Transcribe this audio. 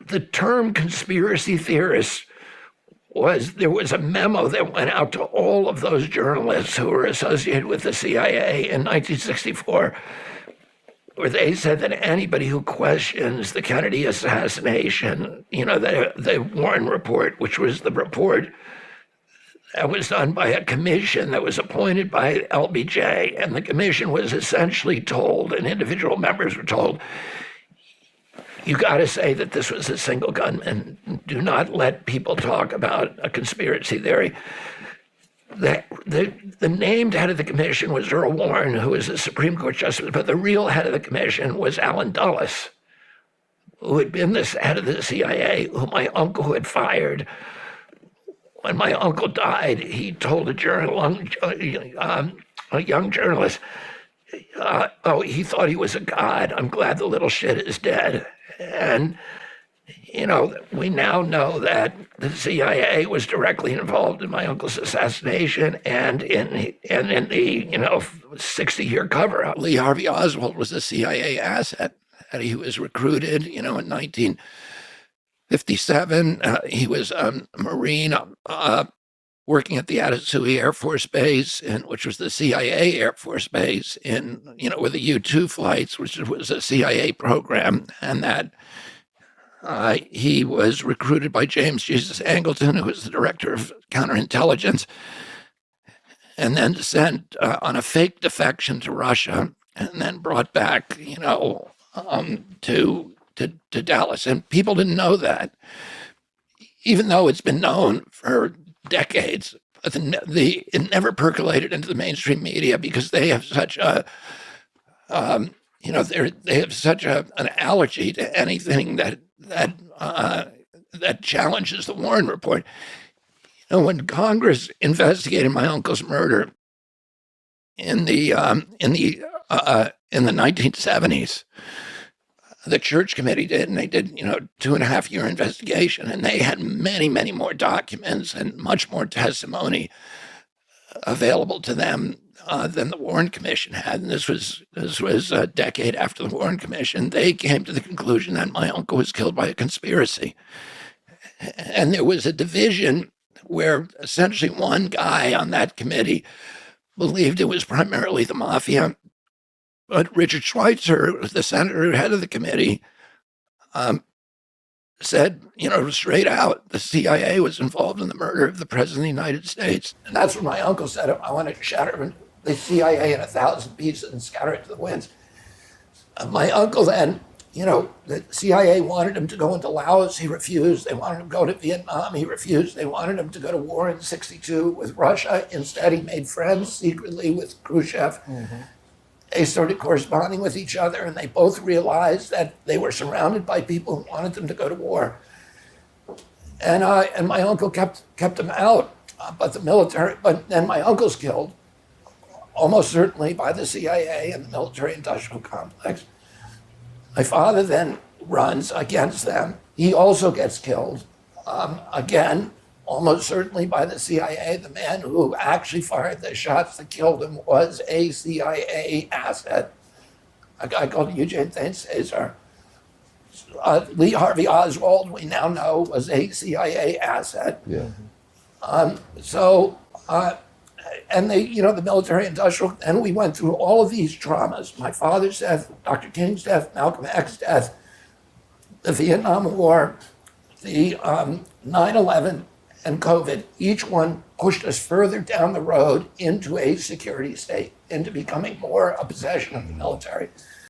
The term conspiracy theorist there was a memo that went out to all of those journalists who were associated with the CIA in 1964, where they said that anybody who questions the Kennedy assassination, the Warren Report, which was the report that was done by a commission that was appointed by LBJ, and the commission was essentially told, and individual members were told, you got to say that this was a single gunman. Do not let people talk about a conspiracy theory. The named head of the commission was Earl Warren, who was a Supreme Court justice, but the real head of the commission was Allen Dulles, who had been the head of the CIA, who my uncle had fired. When my uncle died, he told a young journalist, he thought he was a god. I'm glad the little shit is dead. And, we now know that the CIA was directly involved in my uncle's assassination and in the, 60-year cover-up. Lee Harvey Oswald was a CIA asset. And he was recruited, in 1957. He was a Marine working at the Atasui Air Force Base, which was the CIA Air Force Base, with the U-2 flights, which was a CIA program, and that he was recruited by James Jesus Angleton, who was the director of counterintelligence, and then sent on a fake defection to Russia, and then brought back, to Dallas. And people didn't know that, even though it's been known for decades. It never percolated into the mainstream media because they have such a, an allergy to anything that challenges the Warren Report. When Congress investigated my uncle's murder in the 1970s, the Church Committee did, and they did, 2.5-year investigation, and they had many, many more documents and much more testimony available to them than the Warren Commission had. And this was a decade after the Warren Commission. They came to the conclusion that my uncle was killed by a conspiracy, and there was a division where essentially one guy on that committee believed it was primarily the mafia. But Richard Schweitzer, the senator head of the committee, said, straight out, the CIA was involved in the murder of the President of the United States. And that's when my uncle said, I want to shatter the CIA in 1,000 pieces and scatter it to the winds. My uncle then, the CIA wanted him to go into Laos. He refused. They wanted him to go to Vietnam. He refused. They wanted him to go to war in 1962 with Russia. Instead, he made friends secretly with Khrushchev. Mm-hmm. They started corresponding with each other, and they both realized that they were surrounded by people who wanted them to go to war. And my uncle kept them out, but then my uncle's killed, almost certainly by the CIA and the military-industrial complex. My father then runs against them. He also gets killed, again, almost certainly by the CIA. The man who actually fired the shots that killed him was a CIA asset, a guy called Eugene Thain Cesar. Lee Harvey Oswald, we now know, was a CIA asset. Yeah. And the military-industrial, and we went through all of these traumas. My father's death, Dr. King's death, Malcolm X's death, the Vietnam War, the 9/11, and COVID. Each one pushed us further down the road into a security state, into becoming more a possession of the military.